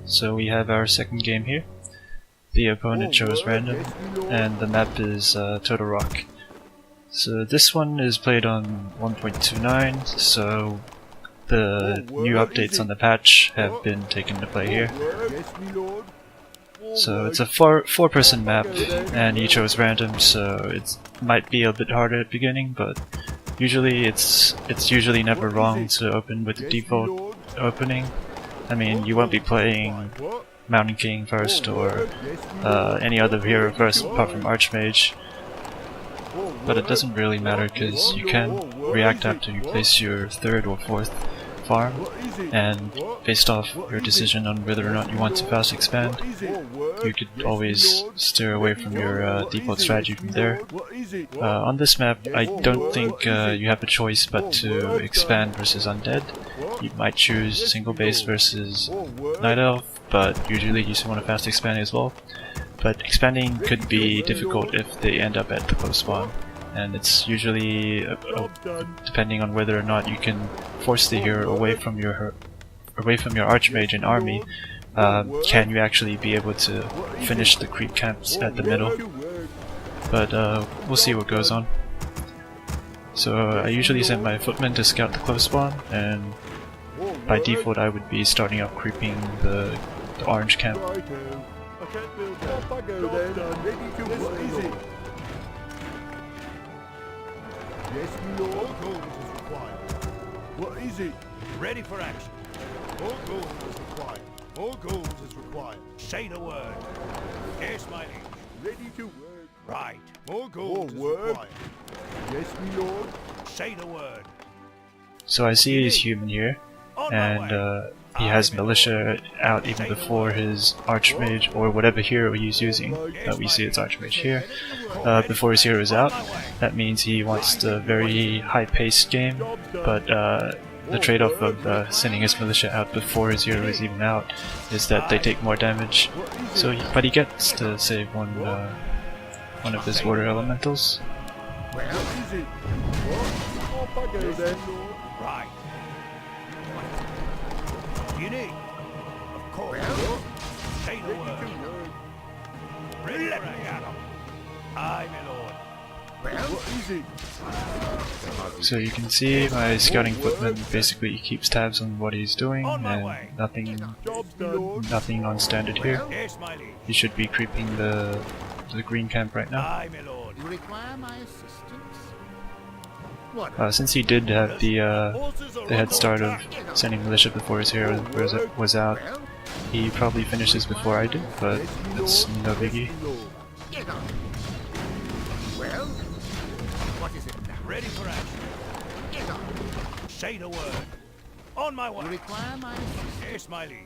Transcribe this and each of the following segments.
So we have our second game here. The opponent chose random, and the map is Total Rock. So this one is played on 1.29, so the new updates on the patch have been taken to play here. So it's a four-person map, and he chose random, so it might be a bit harder at the beginning, but usually it's usually never wrong to open with the default opening. I mean, you won't be playing Mountain King first or any other hero first apart from Archmage, but it doesn't really matter because you can react after you place your third or fourth farm, and based off your decision on whether or not you want to fast expand, you could always steer away from your default strategy from there. On this map, I don't think you have a choice but to expand versus undead. You might choose single base versus night elf, but usually you just want to fast expand as well. But expanding could be difficult if they end up at the close spawn, and it's usually depending on whether or not you can force the hero away from your Archmage and army. Can you actually be able to finish the creep camps at the middle? But we'll see what goes on. So I usually send my footmen to scout the close spawn, and by default I would be starting out creeping the orange camp. Yes, my lord. All gold is required. What is it? Ready for action. All gold is required. All gold is required. Say the word. Yes, my liege. Ready to work. Right. All gold is required. Yes, my lord. Say the word. So I see he's human here, and he has militia out even before his Archmage or whatever hero he's using. We see it's Archmage here. Before his hero is out, that means he wants the very high-paced game, but the trade-off of sending his militia out before his hero is even out is that they take more damage. So, but he gets to save one of his water elementals. Right. You need? Of course. Say the word. Ready for action. Aye, my lord. What is it? So you can see my scouting footman basically keeps tabs on what he's doing, and nothing on standard here. He should be creeping the green camp right now. Aye, my lord. You require my assistance? Since he did have the head start of sending militia before his hero was out, he probably finishes before I did, but it's no biggie. Get on. Well, what is it now? Ready for action. Get on. Say the word. On my You way. require my assistance? Yes, my liege.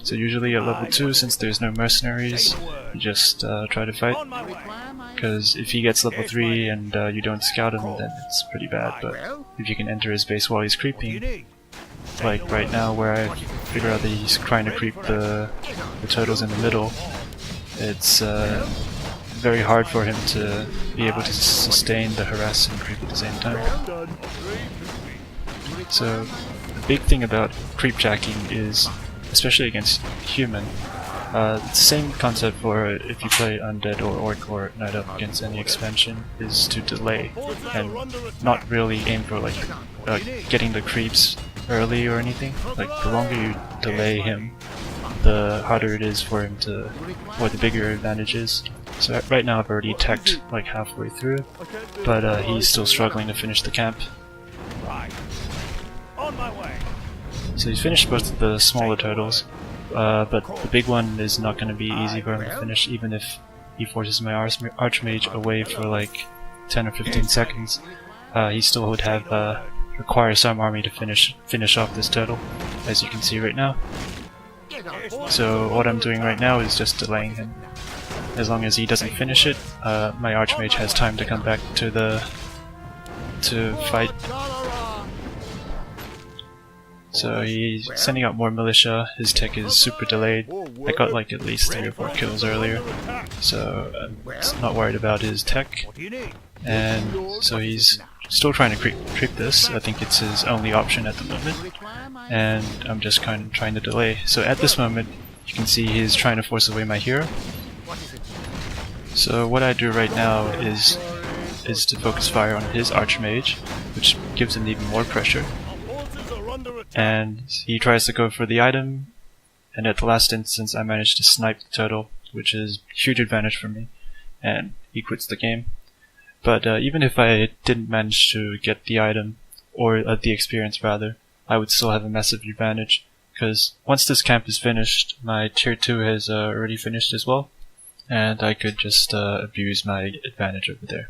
So usually at level 2, since there's no mercenaries, you just try to fight, On my way. Require my because if he gets level 3 and you don't scout him, then it's pretty bad. But if you can enter his base while he's What do you creeping, need? like right now where I figure out that he's trying to creep the turtles in the middle, it's very hard for him to be able to sustain the harass and creep at the same time. So the big thing about creep jacking is, especially against human, it's the same concept for if you play undead or orc or night elf against any expansion, is to delay and not really aim for like getting the creeps early or anything. Like the longer you delay him, the harder it is for him to, or the bigger advantage is. So right now I've already teched like halfway through, but he's still struggling to finish the camp. Right. On my way. So he's finished both of the smaller turtles, but the big one is not going to be easy for him to finish, even if he forces my Archmage away for like 10 or 15 seconds. He still would have require some army to finish off this turtle, as you can see right now. So what I'm doing right now is just delaying him. As long as he doesn't finish it, my Archmage has time to come back to fight. So he's sending out more militia, his tech is super delayed. I got like at least 3 or 4 kills earlier, so I'm not worried about his tech. What do you need? And so he's still trying to creep this. I think it's his only option at the moment, and I'm just kind of trying to delay. So at this moment, you can see he's trying to force away my hero. What is it? So what I do right now is to focus fire on his Archmage, which gives him even more pressure. Our forces are under attack. And he tries to go for the item, and at the last instance I managed to snipe the turtle, which is huge advantage for me, and he quits the game. But even if I didn't manage to get the item, or the experience rather, I would still have a massive advantage, because once this camp is finished, my tier 2 has already finished as well, and I could just abuse my advantage over there.